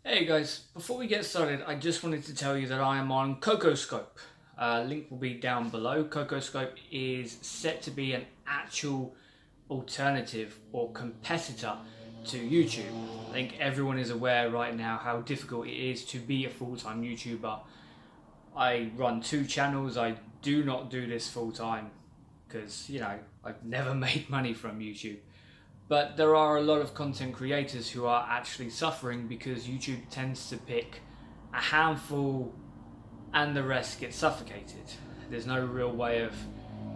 Hey guys, before we get started, I just wanted to tell you that I am on Cocoscope. Link will be down below. Cocoscope is set to be an actual alternative or competitor to YouTube. I think everyone is aware right now how difficult it is to be a full-time YouTuber. I run 2 channels. I do not do this full-time because, I've never made money from YouTube. But there are a lot of content creators who are actually suffering because YouTube tends to pick a handful and the rest get suffocated. There's no real way of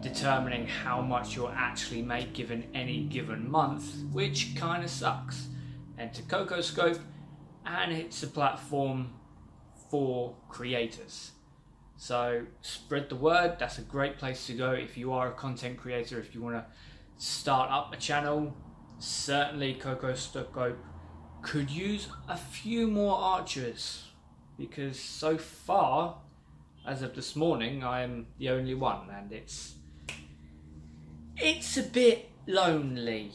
determining how much you'll actually make given any given month, which kind of sucks. Enter Cocoscope, and it's a platform for creators. So spread the word. That's a great place to go if you are a content creator, if you want to start up a channel. Certainly Cocoscope could use a few more archers, because so far, as of this morning, I am the only one, and it's a bit lonely.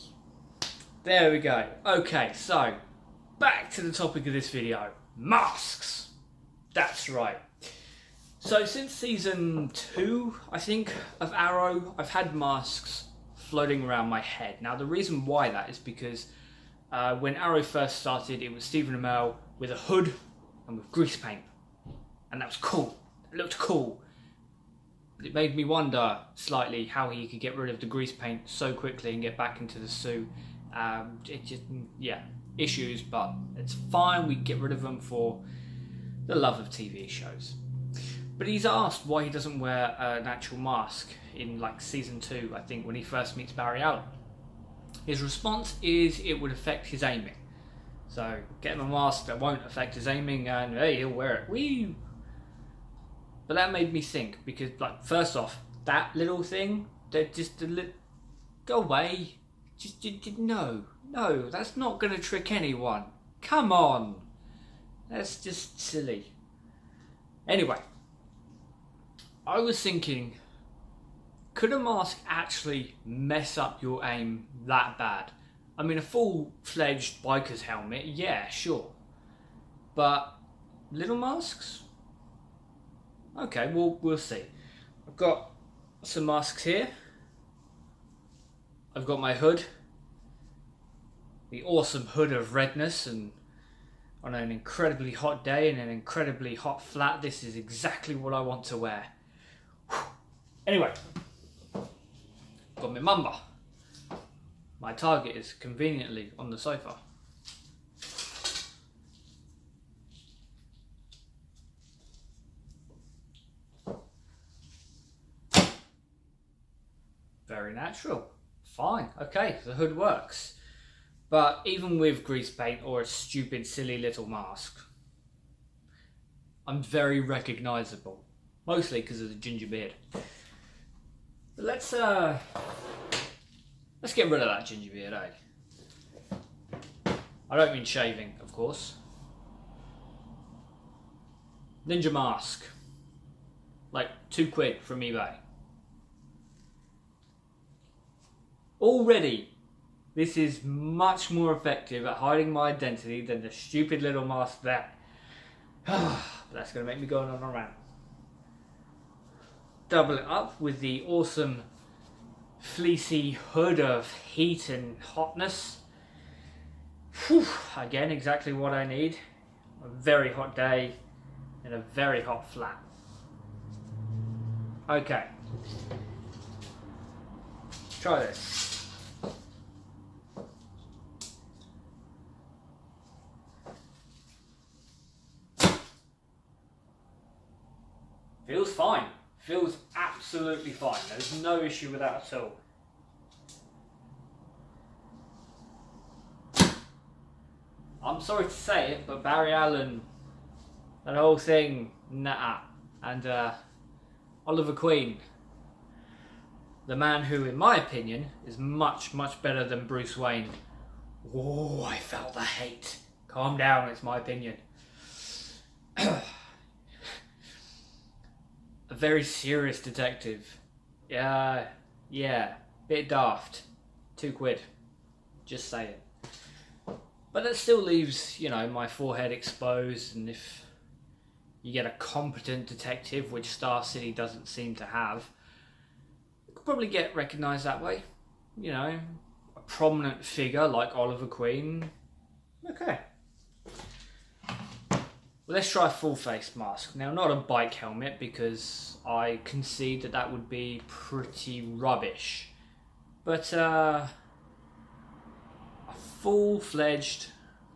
There we go. Okay, so back to the topic of this video. Masks. That's right. So since season 2, I think, of Arrow, I've had masks floating around my head. Now the reason why that is because when Arrow first started, it was Stephen Amell with a hood and with grease paint, and that was cool. It looked cool. But it made me wonder slightly how he could get rid of the grease paint so quickly and get back into the suit. It just, issues, but it's fine. We get rid of them for the love of TV shows. But he's asked why he doesn't wear an actual mask in like season 2, I think, when he first meets Barry Allen. His response is it would affect his aiming. So get him a mask that won't affect his aiming and hey, he'll wear it. Whee! But that made me think, because like, first off, that little thing, that just go away. Just no, that's not going to trick anyone. Come on. That's just silly. Anyway, I was thinking, could a mask actually mess up your aim that bad? I mean, a full-fledged biker's helmet, yeah, sure. But little masks? Okay, we'll see. I've got some masks here. I've got my hood. The awesome hood of redness, and on an incredibly hot day in an incredibly hot flat, this is exactly what I want to wear. Anyway, got my mamba. My target is conveniently on the sofa. Very natural. Fine. Okay, the hood works. But even with grease paint or a stupid, silly little mask, I'm very recognisable. Mostly because of the ginger beard. But let's get rid of that ginger beard, eh? I don't mean shaving, of course. Ninja mask. Like £2 from eBay. Already, this is much more effective at hiding my identity than the stupid little mask there. That's going to make me go on and around. Double it up with the awesome fleecy hood of heat and hotness. Whew, again, exactly what I need. A very hot day in a very hot flat. Okay. Try this. Feels fine. Feels absolutely fine. There's no issue with that at all. I'm sorry to say it, but Barry Allen, that whole thing, nah. And Oliver Queen, the man who, in my opinion, is much, much better than Bruce Wayne. Oh, I felt the hate. Calm down, it's my opinion. A very serious detective. Yeah, bit daft. £2. Just saying. But that still leaves, you know, my forehead exposed, and if you get a competent detective, which Star City doesn't seem to have, you could probably get recognised that way. You know, a prominent figure like Oliver Queen. Okay. Well, let's try a full face mask. Now, not a bike helmet, because I concede that that would be pretty rubbish. But a full-fledged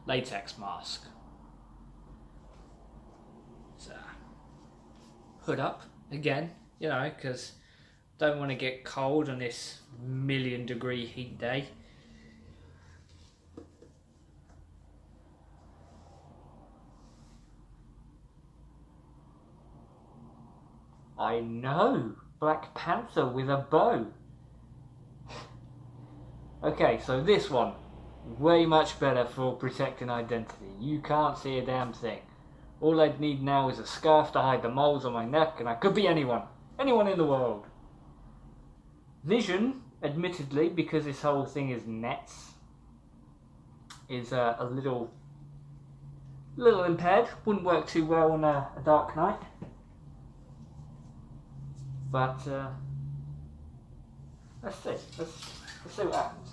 latex mask. So, hood up again, you know, because don't want to get cold on this million-degree heat day. I know, Black Panther with a bow. Okay, so this one, way much better for protecting identity. You can't see a damn thing. All I'd need now is a scarf to hide the moles on my neck, and I could be anyone. Anyone in the world. Vision, admittedly, because this whole thing is nets, is a little impaired. Wouldn't work too well on a dark night. But let's see. Let's see what happens.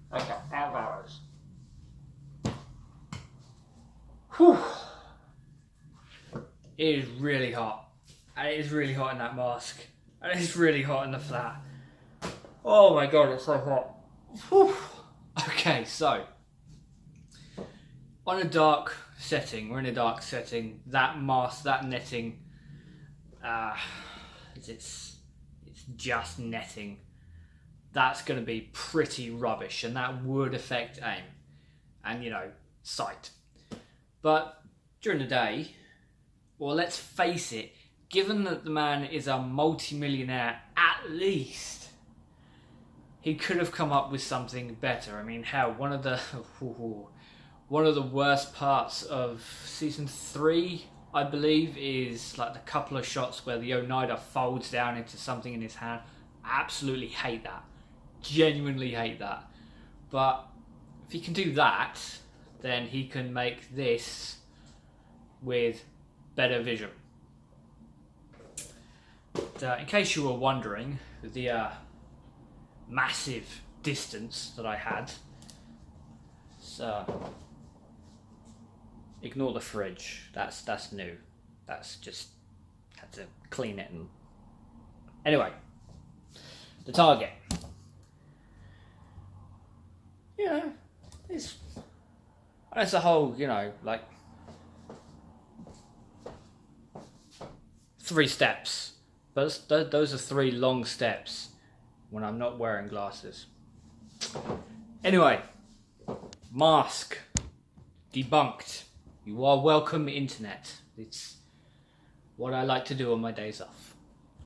Okay, out of arrows. Whew. It is really hot. And it is really hot in that mask. And it's really hot in the flat. Oh my god, it's so hot. Whew. Okay, so on a dark setting, we're in a dark setting, that mask, that netting, it's just netting. That's going to be pretty rubbish, and that would affect aim and, you know, sight. But during the day, well, let's face it, given that the man is a multi-millionaire at least, he could have come up with something better. I mean, hell, one of the worst parts of season 3, I believe, is like the couple of shots where the Oneida folds down into something in his hand. Absolutely hate that. Genuinely hate that. But if he can do that, then he can make this with better vision. But, in case you were wondering, the massive distance that I had, so ignore the fridge. That's new. That's just had to clean it. And anyway, the target. You know, it's a whole, you know, like 3 steps. But those are 3 long steps when I'm not wearing glasses. Anyway, mask debunked. You are welcome, internet. It's what I like to do on my days off.